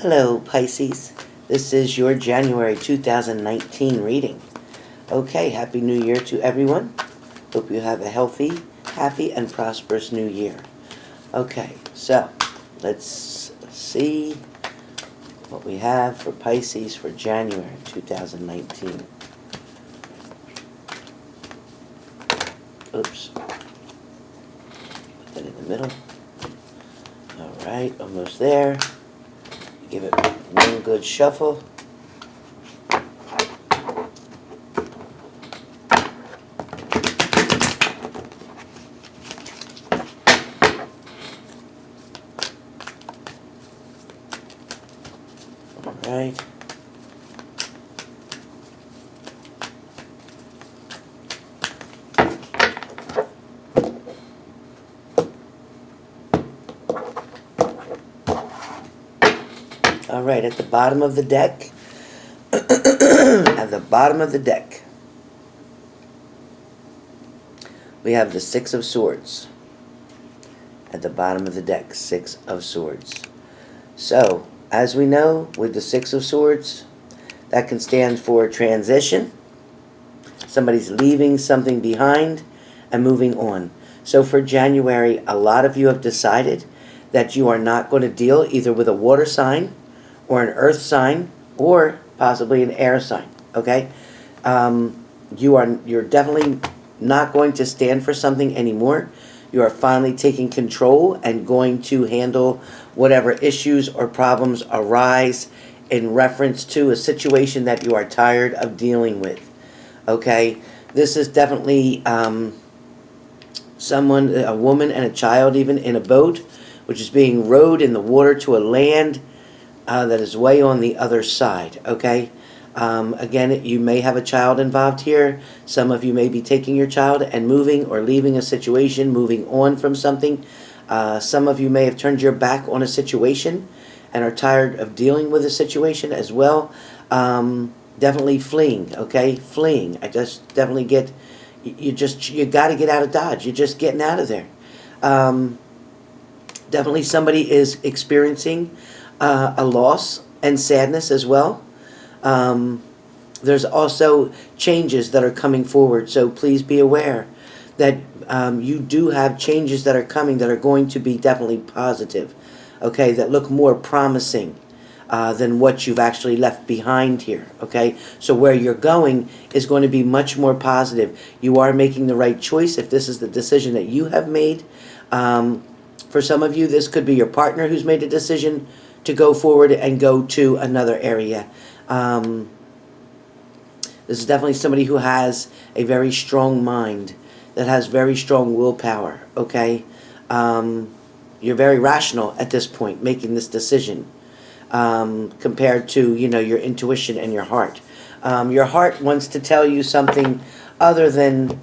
Hello, Pisces. This is your January 2019 reading. Okay, Happy New Year to everyone. Hope you have a healthy, happy, and prosperous new year. Okay, so let's see what we have for Pisces for January 2019. Oops. Put that in the middle. Alright, almost there. Give it one good shuffle. All right. All right, at the bottom of the deck, we have the Six of Swords. At the bottom of the deck, Six of Swords. So, as we know, with the Six of Swords, that can stand for transition. Somebody's leaving something behind and moving on. So for January, a lot of you have decided that you are not going to deal either with a water sign, or an earth sign, or possibly an air sign, okay? You're definitely not going to stand for something anymore. You are finally taking control and going to handle whatever issues or problems arise in reference to a situation that you are tired of dealing with, okay? This is definitely someone, a woman and a child even, in a boat, which is being rowed in the water to a land that is way on the other side, okay? Again, you may have a child involved here. Some of you may be taking your child and moving or leaving a situation, moving on from something. Some of you may have turned your back on a situation and are tired of dealing with a situation as well. Definitely fleeing, okay? Fleeing. I just definitely get, you got to get out of Dodge. You're just getting out of there. Definitely somebody is experiencing a loss and sadness as well. There's also changes that are coming forward, so please be aware that you do have changes that are coming that are going to be definitely positive, okay, that look more promising than what you've actually left behind here, okay? So where you're going is going to be much more positive. You are making the right choice if this is the decision that you have made. For some of you, this could be your partner who's made a decision to go forward and go to another area. This is definitely somebody who has a very strong mind, that has very strong willpower, okay? You're very rational at this point, making this decision, compared to, you know, your intuition and your heart. Your heart wants to tell you something other than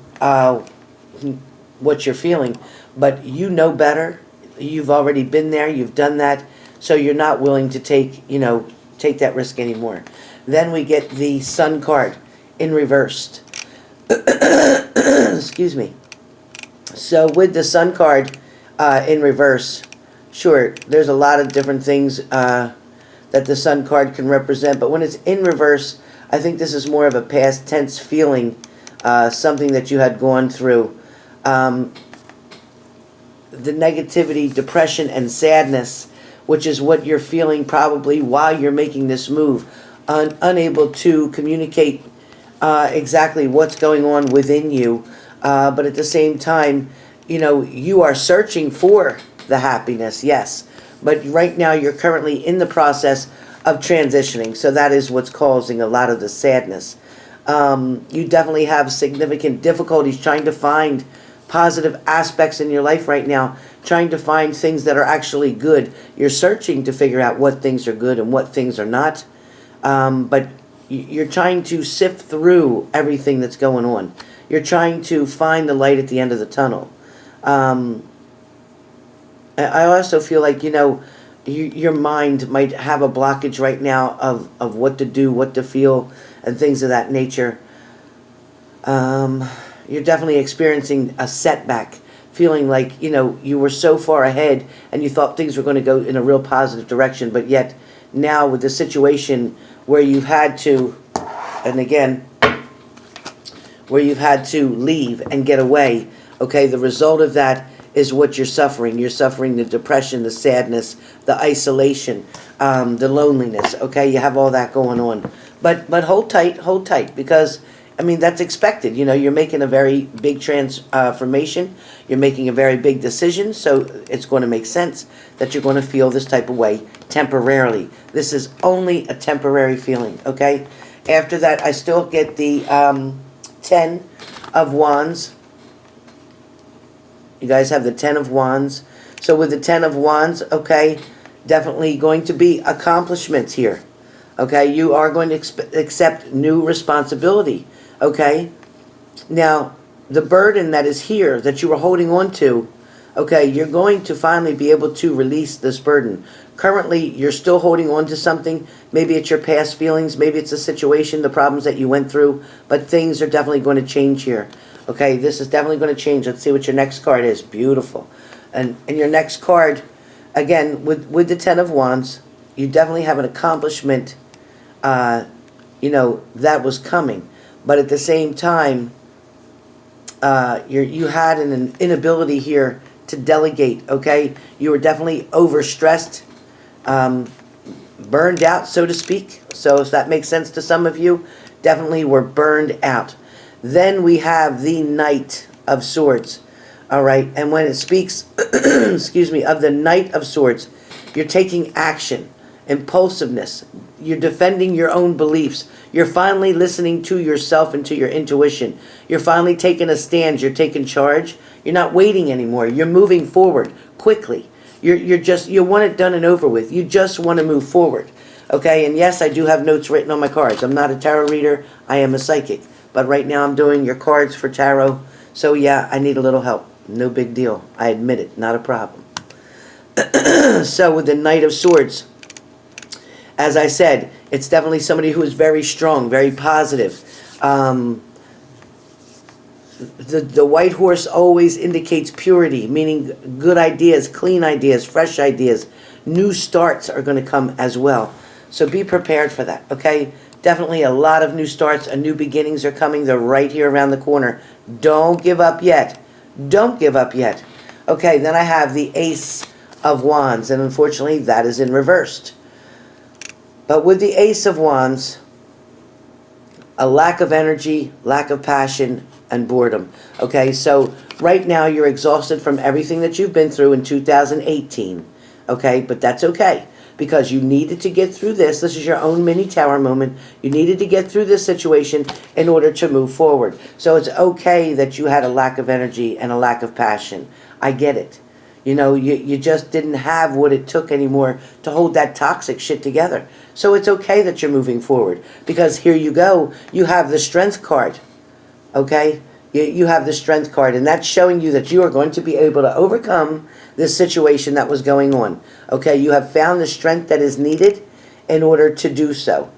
what you're feeling, but you know better. You've already been there, you've done that, so you're not willing to take that risk anymore. Then we get the Sun card in reversed. Excuse me. So with the Sun card in reverse, sure, there's a lot of different things that the Sun card can represent, but when it's in reverse, I think this is more of a past tense feeling, something that you had gone through. The negativity, depression, and sadness, which is what you're feeling probably while you're making this move, unable to communicate exactly what's going on within you, but at the same time, you know, you are searching for the happiness, yes, but right now you're currently in the process of transitioning, so that is what's causing a lot of the sadness. You definitely have significant difficulties trying to find positive aspects in your life right now, trying to find things that are actually good. You're searching to figure out what things are good and what things are not, but you're trying to sift through everything that's going on. You're trying to find the light at the end of the tunnel. I also feel like, you know, your mind might have a blockage right now of what to do, what to feel, and things of that nature. You're definitely experiencing a setback, feeling like, you know, you were so far ahead and you thought things were going to go in a real positive direction, but yet now with the situation where you've had to, and again, where you've had to leave and get away, okay, the result of that is what you're suffering. You're suffering the depression, the sadness, the isolation, the loneliness, okay? You have all that going on. But hold tight, because, I mean, that's expected. You know, you're making a very big transformation. You're making a very big decision, so it's going to make sense that you're going to feel this type of way temporarily. This is only a temporary feeling, okay? After that, I still get the 10 of Wands. You guys have the 10 of Wands. So with the 10 of Wands, okay, definitely going to be accomplishments here. Okay, you are going to accept new responsibility. Okay, now the burden that is here that you were holding on to, okay, you're going to finally be able to release this burden. Currently, you're still holding on to something. Maybe it's your past feelings. Maybe it's a situation, the problems that you went through. But things are definitely going to change here. Okay, this is definitely going to change. Let's see what your next card is. Beautiful. And your next card, again, with the 10 of Wands, you definitely have an accomplishment, you know, that was coming. But at the same time, you had an inability here to delegate, okay? You were definitely overstressed, burned out, so to speak. So if that makes sense to some of you, definitely were burned out. Then we have the Knight of Swords, all right? And when it speaks, excuse me, of the Knight of Swords, you're taking action, impulsiveness. You're defending your own beliefs. You're finally listening to yourself and to your intuition. You're finally taking a stand. You're taking charge. You're not waiting anymore. You're moving forward quickly. You want it done and over with. You just want to move forward. Okay, and yes, I do have notes written on my cards. I'm not a tarot reader. I am a psychic. But right now I'm doing your cards for tarot. So yeah, I need a little help. No big deal. I admit it. Not a problem. So with the Knight of Swords, as I said, it's definitely somebody who is very strong, very positive. The white horse always indicates purity, meaning good ideas, clean ideas, fresh ideas. New starts are going to come as well. So be prepared for that, okay? Definitely a lot of new starts and new beginnings are coming. They're right here around the corner. Don't give up yet. Don't give up yet. Okay, then I have the Ace of Wands, and unfortunately that is in reversed. But with the Ace of Wands, a lack of energy, lack of passion, and boredom. Okay, so right now you're exhausted from everything that you've been through in 2018. Okay, but that's okay, because you needed to get through this. This is your own mini tower moment. You needed to get through this situation in order to move forward. So it's okay that you had a lack of energy and a lack of passion. I get it. You know, you just didn't have what it took anymore to hold that toxic shit together. So it's okay that you're moving forward, because here you go. You have the Strength card. Okay? You have the Strength card, and that's showing you that you are going to be able to overcome this situation that was going on. Okay? You have found the strength that is needed in order to do so.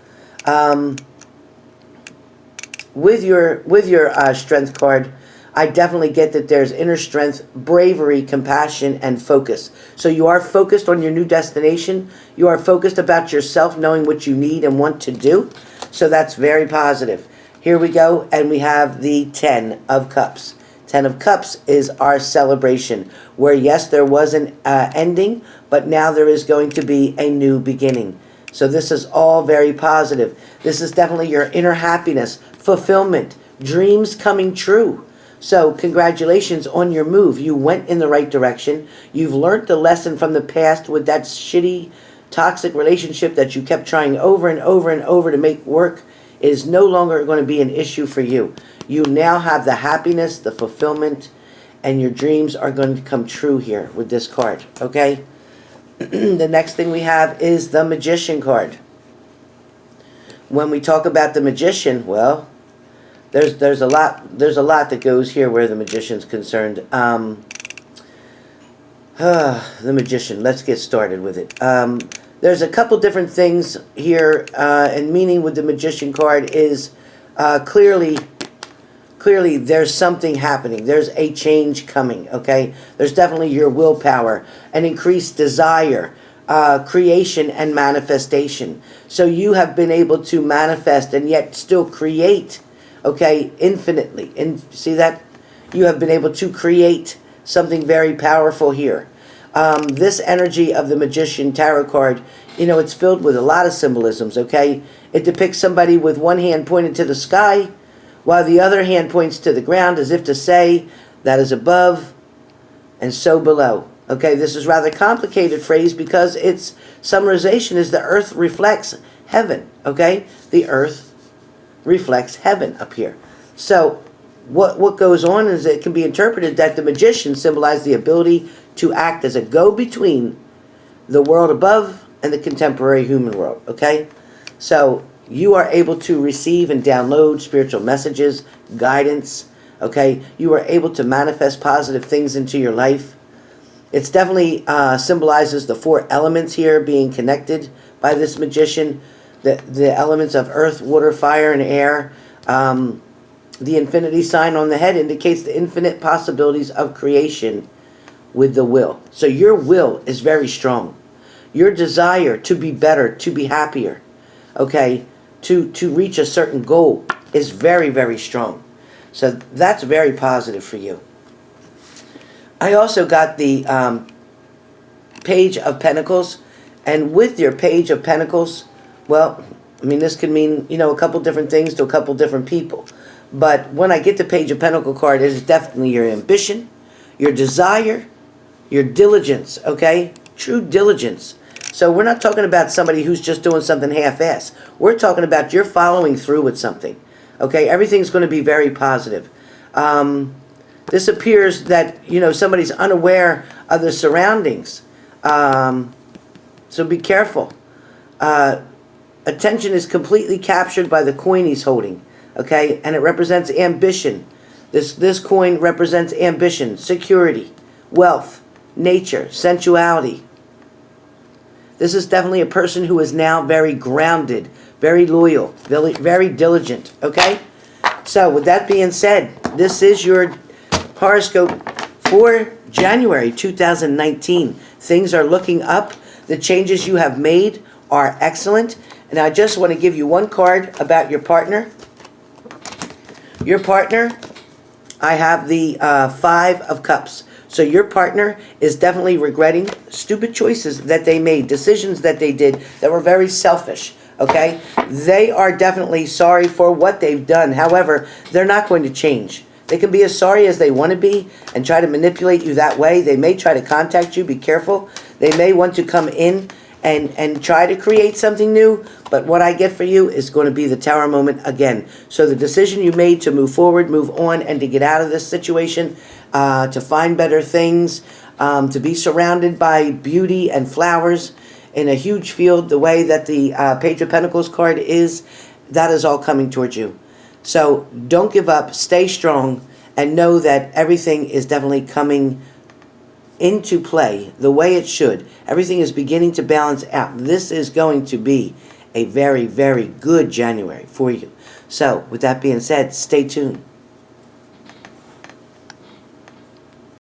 With your Strength card, I definitely get that there's inner strength, bravery, compassion, and focus. So you are focused on your new destination. You are focused about yourself, knowing what you need and want to do. So that's very positive. Here we go, and we have the 10 of Cups. 10 of Cups is our celebration, where yes, there was an ending, but now there is going to be a new beginning. So this is all very positive. This is definitely your inner happiness, fulfillment, dreams coming true. So congratulations on your move. You went in the right direction. You've learned the lesson from the past with that shitty, toxic relationship that you kept trying over and over and over to make work. It is no longer going to be an issue for you. You now have the happiness, the fulfillment, and your dreams are going to come true here with this card, okay? The next thing we have is the Magician card. When we talk about the Magician, well, there's a lot that goes here where the Magician's concerned. The Magician, let's get started with it. There's a couple different things here, and meaning with the Magician card is clearly there's something happening. There's a change coming, okay? There's definitely your willpower, an increased desire, creation and manifestation. So you have been able to manifest and yet still create, okay, infinitely. And see that? You have been able to create something very powerful here. This energy of the Magician Tarot card, you know, it's filled with a lot of symbolisms, okay? It depicts somebody with one hand pointed to the sky, while the other hand points to the ground, as if to say, that is above and so below. Okay, this is rather complicated phrase because its summarization is the earth reflects heaven, okay? The earth reflects heaven up here. So what goes on is it can be interpreted that the magician symbolized the ability to act as a go-between the world above and the contemporary human world, okay? So you are able to receive and download spiritual messages, guidance, okay? You are able to manifest positive things into your life. It's definitely symbolizes the four elements here being connected by this magician. The elements of earth, water, fire, and air. The infinity sign on the head indicates the infinite possibilities of creation with the will. So your will is very strong. Your desire to be better, to be happier, okay, to reach a certain goal is very, very strong. So that's very positive for you. I also got the Page of Pentacles, and with your Page of Pentacles, well, I mean, this could mean, you know, a couple different things to a couple different people. But when I get the Page of Pentacles card, it is definitely your ambition, your desire, your diligence, okay? True diligence. So we're not talking about somebody who's just doing something half-assed. We're talking about you're following through with something, okay? Everything's going to be very positive. This appears that, you know, somebody's unaware of the surroundings. So be careful. Attention is completely captured by the coin he's holding, okay? And it represents ambition. This coin represents ambition, security, wealth, nature, sensuality. This is definitely a person who is now very grounded, very loyal, very diligent, okay? So with that being said, this is your horoscope for January 2019. Things are looking up. The changes you have made are excellent. And I just want to give you one card about your partner. Your partner, I have the Five of Cups. So your partner is definitely regretting stupid choices that they made, decisions that they did that were very selfish, okay? They are definitely sorry for what they've done. However, they're not going to change. They can be as sorry as they want to be and try to manipulate you that way. They may try to contact you. Be careful. They may want to come in and try to create something new. But what I get for you is going to be the Tower moment again. So the decision you made to move forward, move on, and to get out of this situation, to find better things, to be surrounded by beauty and flowers in a huge field, the way that the Page of Pentacles card is, that is all coming towards you. So don't give up, stay strong, and know that everything is definitely coming into play the way it should. Everything is beginning to balance out. This is going to be a very, very good January for you. So with that being said, stay tuned.